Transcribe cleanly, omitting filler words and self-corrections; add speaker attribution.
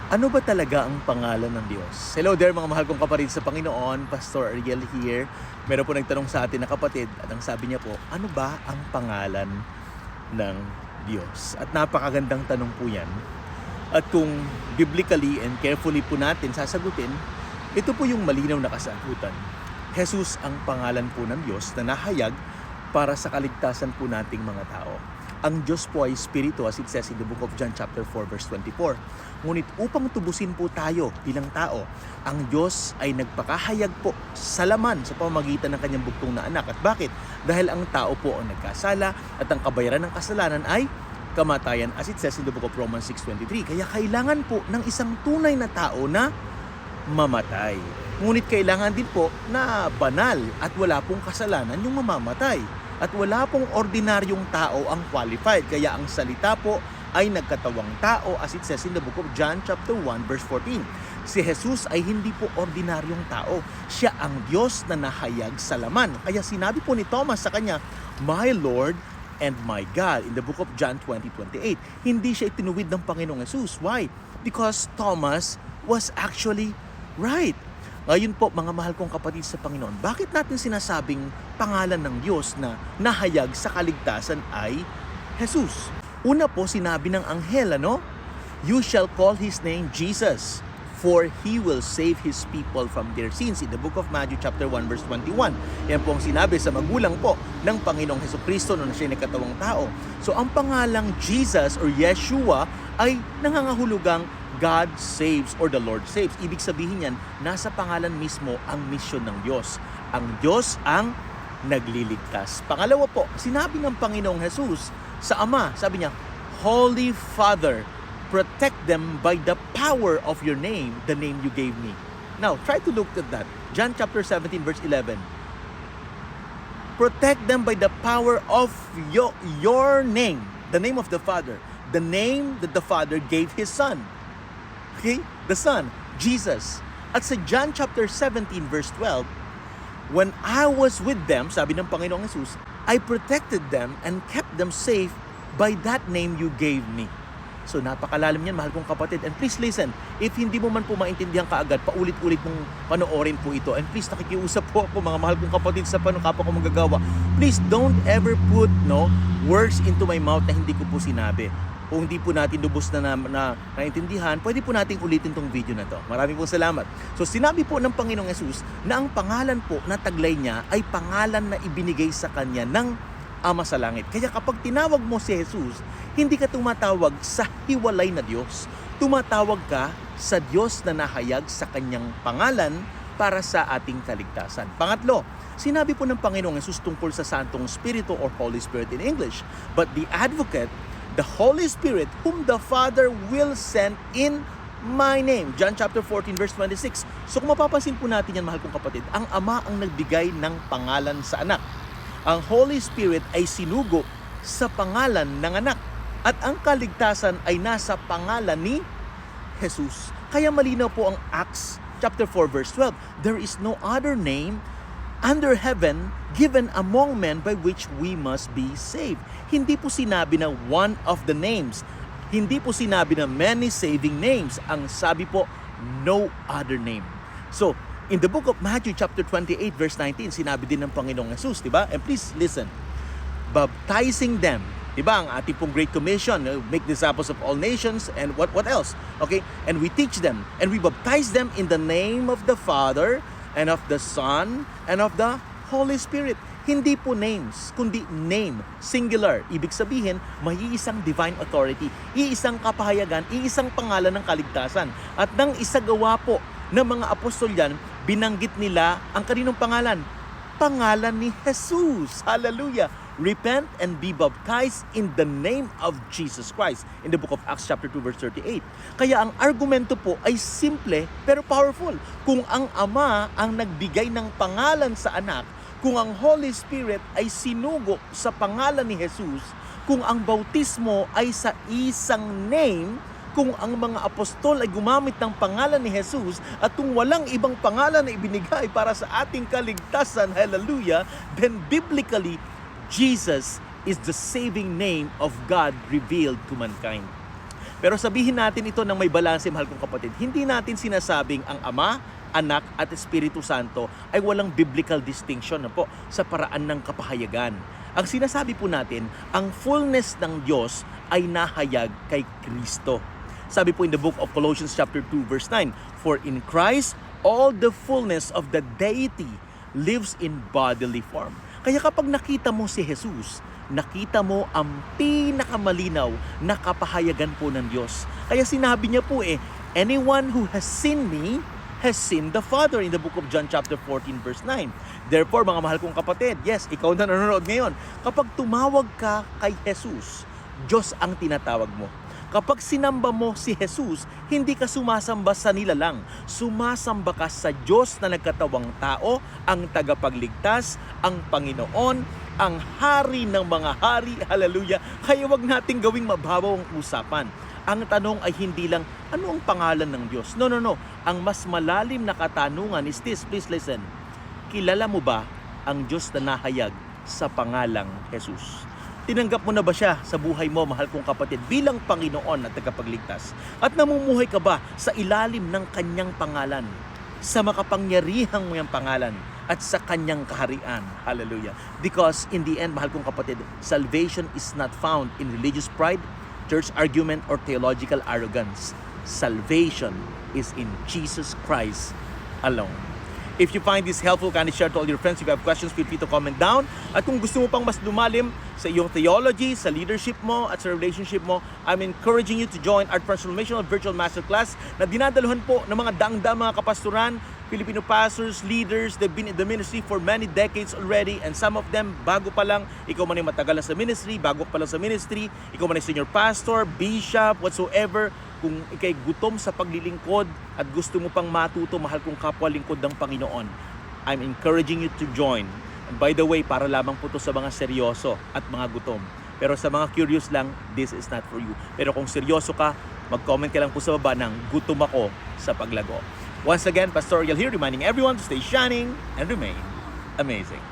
Speaker 1: Ano ba talaga ang pangalan ng Diyos? Hello there mga mahal kong kapatid sa Panginoon, Pastor Ariel here. Meron po nagtanong sa atin na kapatid at ang sabi niya po, ano ba ang pangalan ng Diyos? At napakagandang tanong po yan. At kung biblically and carefully po natin sasagutin, ito po yung malinaw na kasagutan. Jesus ang pangalan po ng Diyos na nahayag para sa kaligtasan po nating mga tao. Ang Diyos po ay Espiritu as it says in the book of John chapter 4 verse 24. Ngunit upang tubusin po tayo bilang tao, ang Diyos ay nagpakahayag po sa laman sa pamamagitan ng kanyang bugtong na anak. At bakit? Dahil ang tao po ang nagkasala at ang kabayaran ng kasalanan ay kamatayan as it says in the book of Romans 6:23. Kaya kailangan po ng isang tunay na tao na mamatay. Ngunit kailangan din po na banal at wala pong kasalanan yung mamamatay. At wala pong ordinaryong tao ang qualified. Kaya ang salita po ay nagkatawang tao as it says in the book of John chapter 1 verse 14. Si Jesus ay hindi po ordinaryong tao. Siya ang Diyos na nahayag sa laman. Kaya sinabi po ni Thomas sa kanya, "My Lord and my God," in the book of John 20:28. Hindi siya itinuwid ng Panginoong Jesus. Why? Because Thomas was actually right. Ngayon po, mga mahal kong kapatid sa Panginoon, bakit natin sinasabing pangalan ng Diyos na nahayag sa kaligtasan ay Jesus? Una po, sinabi ng anghel, "You shall call His name Jesus, for He will save His people from their sins." In the book of Matthew chapter 1 verse 21. Yan po ang sinabi sa magulang po ng Panginoong Hesukristo nung siya nakatawang tao. So ang pangalang Jesus or Yeshua ay nangangahulugang God saves or the Lord saves. Ibig sabihin yan, nasa pangalan mismo ang misyon ng Diyos. Ang Diyos ang nagliligtas. Pangalawa po, sinabi ng Panginoong Jesus sa Ama, sabi niya, "Holy Father, protect them by the power of your name, the name you gave me." Now, try to look at that. John chapter 17 verse 11. Protect them by the power of your name, the name of the Father, the name that the Father gave His Son. Okay? The Son, Jesus. At sa John chapter 17 verse 12, "When I was with them," sabi ng Panginoong Jesus, "I protected them and kept them safe by that name you gave me." So napakalalim yan, mahal kong kapatid. And please listen, if hindi mo man po maintindihan kaagad, paulit-ulit mong panoorin po ito. And please, nakikiusap po ako, mga mahal kong kapatid sa kapwa ko magagawa. Please don't ever put words into my mouth na hindi ko po sinabi. Kung hindi po natin lubos na naintindihan, pwede po nating ulitin tong video na to. Maraming pong salamat. So sinabi po ng Panginoong Jesus na ang pangalan po na taglay niya ay pangalan na ibinigay sa kanya ng Ama sa langit. Kaya kapag tinawag mo si Jesus, hindi ka tumatawag sa hiwalay na Diyos. Tumatawag ka sa Diyos na nahayag sa kanyang pangalan para sa ating kaligtasan. Pangatlo, sinabi po ng Panginoong Jesus tungkol sa Santong Espiritu or Holy Spirit in English, "But the Advocate, the Holy Spirit, whom the Father will send in my name." John chapter 14 verse 26. So kung mapapansin po natin yan, mahal kong kapatid, ang Ama ang nagbigay ng pangalan sa anak. Ang Holy Spirit ay sinugo sa pangalan ng anak. At ang kaligtasan ay nasa pangalan ni Jesus. Kaya malinaw po ang Acts chapter 4 verse 12. "There is no other name under heaven given among men by which we must be saved." Hindi po sinabi na one of the names. Hindi po sinabi na many saving names. Ang sabi po, no other name. So, in the book of Matthew chapter 28 verse 19, sinabi din ng Panginoong Jesus, di ba? And please listen. Baptizing them. Di ba? Ang ating pong Great Commission, make disciples of all nations, and what else? Okay? And we teach them, and we baptize them in the name of the Father, and of the Son, and of the Holy Spirit. Hindi po names, kundi name, singular. Ibig sabihin, may iisang divine authority, iisang kapahayagan, iisang pangalan ng kaligtasan. At nang isagawa po ng mga apostol yan, binanggit nila ang kaninong pangalan? Pangalan ni Jesus. Hallelujah! "Repent and be baptized in the name of Jesus Christ." In the book of Acts chapter 2 verse 38. Kaya ang argumento po ay simple pero powerful. Kung ang Ama ang nagbigay ng pangalan sa anak, kung ang Holy Spirit ay sinugo sa pangalan ni Jesus, kung ang bautismo ay sa isang name, kung ang mga apostol ay gumamit ng pangalan ni Jesus, at kung walang ibang pangalan na ibinigay para sa ating kaligtasan, hallelujah, then biblically, Jesus is the saving name of God revealed to mankind. Pero sabihin natin ito ng may balanse, mahal kong kapatid. Hindi natin sinasabing ang Ama, Anak at Espiritu Santo ay walang biblical distinction na po sa paraan ng kapahayagan. Ang sinasabi po natin, ang fullness ng Diyos ay nahayag kay Kristo. Sabi po in the book of Colossians chapter 2 verse 9, "For in Christ all the fullness of the deity lives in bodily form." Kaya kapag nakita mo si Jesus, nakita mo ang pinakamalinaw na kapahayagan po ng Diyos. Kaya sinabi niya po "Anyone who has seen me has seen the Father" in the book of John chapter 14 verse 9. Therefore, mga mahal kong kapatid, yes, ikaw na nanonood ngayon, kapag tumawag ka kay Jesus, Diyos ang tinatawag mo. Kapag sinamba mo si Jesus, hindi ka sumasamba sa nilalang. Sumasamba ka sa Diyos na nagkatawang tao, ang tagapagligtas, ang Panginoon, ang Hari ng mga hari. Hallelujah! Kaya wag nating gawing mababaw ang usapan. Ang tanong ay hindi lang, ano ang pangalan ng Diyos? No. Ang mas malalim na katanungan is this, please listen. Kilala mo ba ang Diyos na nahayag sa pangalang Jesus? Tinanggap mo na ba siya sa buhay mo, mahal kong kapatid, bilang Panginoon at tagapagligtas? At namumuhay ka ba sa ilalim ng kanyang pangalan? Sa makapangyarihang muyang pangalan at sa kanyang kaharian? Hallelujah! Because in the end, mahal kong kapatid, salvation is not found in religious pride, church argument, or theological arrogance. Salvation is in Jesus Christ alone. If you find this helpful, kindly share to all your friends. If you have questions, feel free to comment down. At kung gusto mo pang mas lumalim sa iyong theology, sa leadership mo, at sa relationship mo, I'm encouraging you to join our Transformational Virtual Masterclass na dinadaluhan po ng mga daang-daang mga kapastoran, Filipino pastors, leaders. They've been in the ministry for many decades already, and some of them, bago pa lang, ikaw man ay matagal na sa ministry, bago pa lang sa ministry, ikaw man ay senior pastor, bishop, whatsoever, kung ikay gutom sa paglilingkod at gusto mo pang matuto, mahal kong kapwa lingkod ng Panginoon, I'm encouraging you to join. And by the way, para lamang po to sa mga seryoso at mga gutom. Pero sa mga curious lang, this is not for you. Pero kung seryoso ka, mag-comment ka lang po sa baba ng gutom ako sa paglago. Once again, Pastor Ariel here reminding everyone to stay shining and remain amazing.